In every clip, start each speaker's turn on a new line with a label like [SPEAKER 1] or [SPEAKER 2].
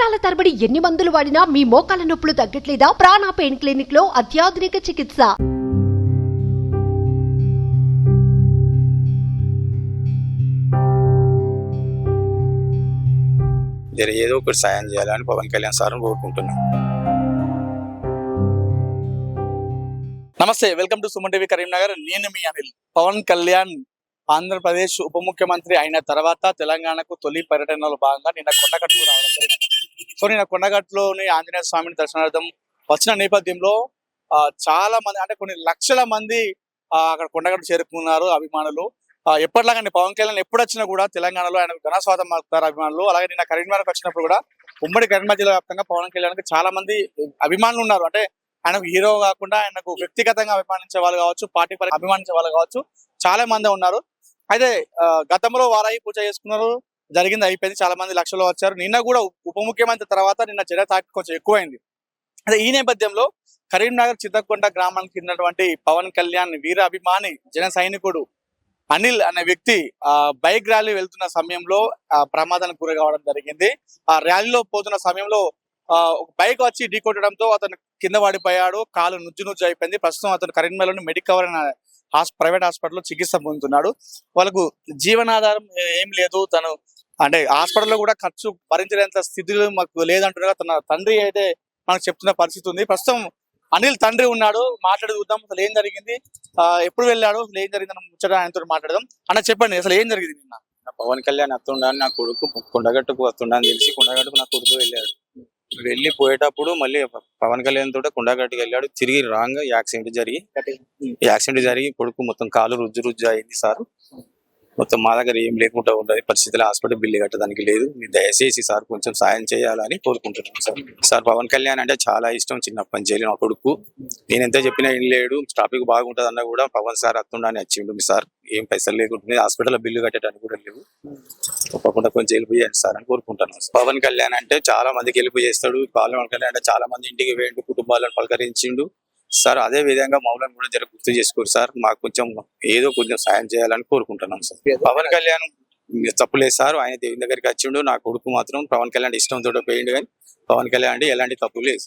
[SPEAKER 1] సంవత్సరాల తరబడి ఎన్ని మందులు వాడినా మీ మోకాల నొప్పులు తగ్గట్లేదా? ప్రాణ పెయిన్ క్లినిక్ లో అత్యాధునిక చికిత్స.
[SPEAKER 2] ఏదో ఒకటి సాయం చేయాలని పవన్ కళ్యాణ్ సార్ కోరుకుంటున్నాను.
[SPEAKER 3] నమస్తే, welcome to Suman TV Karimnagar. నేను మీ అనిల్. పవన్ కళ్యాణ్ ఆంధ్రప్రదేశ్ ఉప ముఖ్యమంత్రి అయిన తర్వాత తెలంగాణకు తొలి పర్యటనలో భాగంగా నిన్న కొండగట్టు రావడం జరిగింది. సో నిన్న కొండగట్టులోని ఆంజనేయ స్వామిని దర్శనార్థం వచ్చిన నేపథ్యంలో చాలా మంది, అంటే కొన్ని లక్షల మంది అక్కడ కొండగట్టు చేరుకున్నారు అభిమానులు. ఎప్పటిలాగానే పవన్ కళ్యాణ్ ఎప్పుడు వచ్చినా కూడా తెలంగాణలో ఆయన ఘనస్వాగతం పలుకుతారు అభిమానులు. అలాగే నిన్న కరీంనగర్కి వచ్చినప్పుడు కూడా ఉమ్మడి కరీంనగర్ జిల్లా వ్యాప్తంగా పవన్ కళ్యాణ్కి చాలా మంది అభిమానులు ఉన్నారు. అంటే ఆయనకు హీరో కాకుండా ఆయనకు వ్యక్తిగతంగా అభిమానించే వాళ్ళు కావచ్చు, పార్టీ పరంగా అభిమానించే వాళ్ళు కావచ్చు, చాలా మంది ఉన్నారు. అయితే గతంలో వారాయి పూజ చేసుకున్నారు, జరిగింది, అయిపోయింది. చాలా మంది లక్షలు వచ్చారు. నిన్న కూడా ఉప ముఖ్యమంత్రి తర్వాత నిన్న జన తాకి కొంచెం ఎక్కువైంది. అదే ఈ నేపథ్యంలో కరీంనగర్ చిత్తకొండ గ్రామానికి చెందినటువంటి పవన్ కళ్యాణ్ వీర అభిమాని జన సైనికుడు అనిల్ అనే వ్యక్తి బైక్ ర్యాలీ వెళ్తున్న సమయంలో ప్రమాదానికి గురి కావడం జరిగింది. ఆ ర్యాలీలో పోతున్న సమయంలో ఒక బైక్ వచ్చి ఢీకొట్టడంతో అతను కింద పడిపోయాడు. కాలు నుజ్జు అయిపోయింది. ప్రస్తుతం అతను కరీంనగర్లోని మెడికవర్ అనే ప్రైవేట్ హాస్పిటల్లో చికిత్స పొందుతున్నాడు. వాళ్ళకు జీవనాధారం ఏం లేదు. తను అంటే హాస్పిటల్లో కూడా ఖర్చు భరించలేంత స్థితిలో మాకు లేదంటున్నా తన తండ్రి అయితే మనకు చెప్తున్న పరిస్థితి ఉంది. ప్రస్తుతం అనిల్ తండ్రి ఉన్నాడు, మాట్లాడి చూద్దాం అసలు ఏం జరిగింది, ఎప్పుడు వెళ్ళాడు, అసలు ఏం జరిగిందని ముచ్చట ఆయనతో మాట్లాడదాం. అన్న చెప్పండి, అసలు ఏం జరిగింది నిన్న?
[SPEAKER 2] పవన్ కళ్యాణ్ వస్తుండని నా కొడుకు కొండగట్టుకు వస్తుండని తెలిసి కొండగట్టుకు నా కొడుకు వెళ్ళాడు. వెళ్ళిపోయేటప్పుడు మళ్ళీ పవన్ కళ్యాణ్ తోట కొండగట్టుకు వెళ్ళాడు. తిరిగి రాంగ్ యాక్సిడెంట్ జరిగి కొడుకు మొత్తం కాలు రుజ్జు అయింది సార్. మొత్తం మా దగ్గర ఏం లేకుండా ఉండదు పరిస్థితుల్లో హాస్పిటల్ బిల్లు కట్టడానికి లేదు. మీరు దయచేసి సార్ కొంచెం సాయం చేయాలని కోరుకుంటున్నాను సార్. సార్ పవన్ కళ్యాణ్ అంటే చాలా ఇష్టం, చిన్నప్పటి నుంచి నా కొడుకు. నేను ఎంత చెప్పినా ఏం లేడు. ట్రాఫిక్ బాగుంటుంది అన్నా కూడా పవన్ సార్ వస్తుండని వచ్చిండు సార్. ఏం పైసలు లేకుంటుంది, హాస్పిటల్ బిల్లు కట్టడానికి కూడా లేవు. తప్పకుండా కొంచెం హెల్ప్ చేయండి సార్ అని కోరుకుంటున్నాను. పవన్ కళ్యాణ్ అంటే చాలా మందికి హెల్ప్ చేస్తాడు. పవన్ కళ్యాణ్ అంటే చాలా మంది ఇంటికి వేయండు, కుటుంబాలను పలకరించిండు సార్. అదే విధంగా మౌలను కూడా జర గుర్తు చేసుకోరు సార్. మాకు కొంచెం ఏదో కొంచెం సాయం చేయాలని కోరుకుంటున్నాం సార్. పవన్ కళ్యాణ్ తప్పులేదు సార్. ఆయన దేవుని దగ్గరికి వచ్చిండు. నా కొడుకు మాత్రం పవన్ కళ్యాణ్ ఇష్టంతో పోయిండు, కానీ పవన్ కళ్యాణ్ అంటే ఎలాంటి తప్పు లేదు.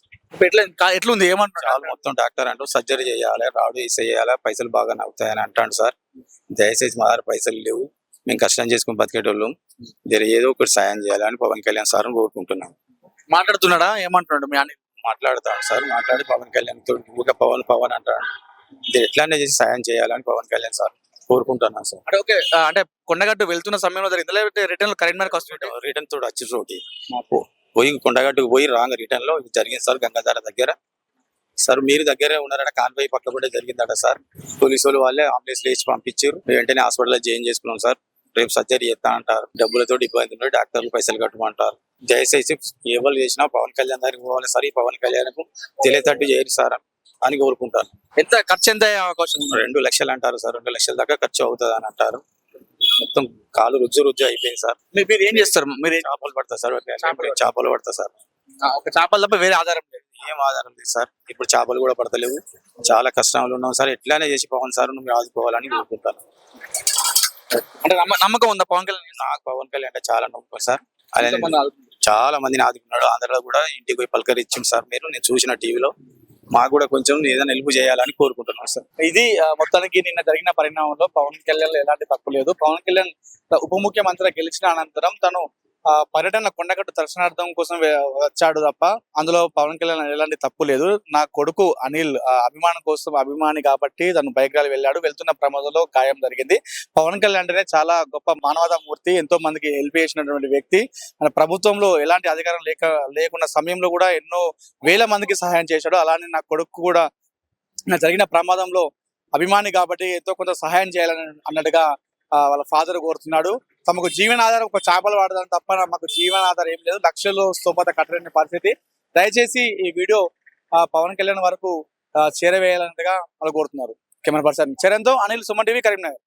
[SPEAKER 3] ఎట్లుంది ఏమంటారు?
[SPEAKER 2] మొత్తం డాక్టర్ అంటూ సర్జరీ చేయాలి, రాడు ఇస చేయాలి, పైసలు బాగా నవ్వుతాయని అంటాడు సార్. దయచేసి మా దగ్గర పైసలు లేవు, మేము కష్టం చేసుకుని బతికేటోళ్ళం, జర ఏదో ఒకటి సాయం చేయాలని పవన్ కళ్యాణ్ సార్ కోరుకుంటున్నాం.
[SPEAKER 3] మాట్లాడుతున్నాడా? ఏమంటున్నాడు మీ అనిల్?
[SPEAKER 2] మాట్లాడతాడు సార్. మాట్లాడి పవన్ కళ్యాణ్ తోటి ఊగా పవన్ అంటాడు. ఎట్లానే చేసి సాయం చేయాలని పవన్ కళ్యాణ్ సార్ కోరుకుంటున్నాను సార్.
[SPEAKER 3] అంటే ఓకే, అంటే కొండగట్టు వెళ్తున్న సమయంలో జరిగింది, లేకపోతే రిటర్న్ కరీంనగర్కి వస్తుంటే?
[SPEAKER 2] రిటర్న్ తోటి వచ్చి రోటి పోయి కొండగట్టుకు పోయి రాంగ్ రిటర్న్ లో జరిగింది సార్. గంగాధార దగ్గర సార్. మీరు దగ్గరే ఉన్నారట, కాన్వాయ్ పక్క కూడా జరిగిందట సార్. పోలీసు వాళ్ళే అంబులెన్స్ లేచి పంపించారు. వెంటనే హాస్పిటల్లో జాయిన్ చేసుకున్నాం సార్. రేపు సర్జరీ చేస్తా అంటారు. డబ్బులతో ఇబ్బంది ఉన్నాయి, డాక్టర్లు పైసలు కట్టమంటారు. దయచేసి ఎవరు చేసినా పవన్ కళ్యాణ్ దగ్గరికి పోవాలి సార్. ఈ పవన్ కళ్యాణ్ కు తెలియతట్టు చేయరు సార్ అని కోరుకుంటారు.
[SPEAKER 3] ఎంత ఖర్చు ఎంత అవకాశం?
[SPEAKER 2] 2 లక్షలు అంటారు సార్. 2 లక్షల దాకా ఖర్చు అవుతుంది అని అంటారు. మొత్తం కాలు రుజ్జు అయిపోయింది సార్.
[SPEAKER 3] మీరు ఏం చేస్తారు? మీరు
[SPEAKER 2] చేపలు పడతారు సార్. చేపలు పడతా సార్.
[SPEAKER 3] ఒక చేపలు తప్ప వేరే ఆధారం లేదు?
[SPEAKER 2] ఏం ఆధారం లేదు సార్. ఇప్పుడు చేపలు కూడా పడతలేవు, చాలా కష్టంలో ఉన్నాం సార్. ఎట్లానే చేసి పవన్ సార్ నువ్వు ఆదుకోవాలని కోరుకుంటాను.
[SPEAKER 3] అంటే నమ్మకం ఉందా పవన్ కళ్యాణ్?
[SPEAKER 2] నాకు పవన్ కళ్యాణ్ అంటే చాలా నమ్మకం సార్. చాలా మందిని ఆదుకున్నాడు. ఆంధ్రలో కూడా ఇంటికి పోయి పలకరించింది సార్. నేను చూసిన టీవీలో. మాకు కూడా కొంచెం ఏదైనా హెల్ప్ చేయాలని కోరుకుంటున్నాం సార్.
[SPEAKER 3] ఇది మొత్తానికి నిన్న జరిగిన పరిణామంలో పవన్ కళ్యాణ్ ఎలాంటి తప్పు లేదు. పవన్ కళ్యాణ్ ఉప ముఖ్యమంత్రి గెలిచిన అనంతరం తను పర్యటన కొండగట్టు దర్శనార్థం కోసం వచ్చాడు తప్ప అందులో పవన్ కళ్యాణ్ ఎలాంటి తప్పు లేదు. నా కొడుకు అనిల్ అభిమానం కోసం అభిమాని కాబట్టి తను బైక్ ర్యాలీ వెళ్ళాడు. వెళ్తున్న ప్రమాదంలో గాయం జరిగింది. పవన్ కళ్యాణ్ అంటేనే చాలా గొప్ప మానవతా మూర్తి, ఎంతో మందికి హెల్ప్ చేసినటువంటి వ్యక్తి. ప్రభుత్వంలో ఎలాంటి అధికారం లేకున్న సమయంలో కూడా ఎన్నో వేల మందికి సహాయం చేశాడు. అలానే నా కొడుకు కూడా జరిగిన ప్రమాదంలో అభిమాని కాబట్టి ఎంతో కొంత సహాయం చేయాలని అన్నట్టుగా వాళ్ళ ఫాదర్ కోరుతున్నాడు. తమకు జీవనాధారం ఒక చేపలు వాడదాం తప్ప మాకు జీవనాధారం ఏం లేదు, లక్షల్లో స్తోమత కట్టలేని పరిస్థితి. దయచేసి ఈ వీడియో పవన్ కళ్యాణ్ వరకు చేరవేయాలన్నట్టుగా వాళ్ళు కోరుతున్నారు. కెమెరా పర్సన్ చరణ్తో అనిల్, సుమన్ టీవీ, కరీంనగర్.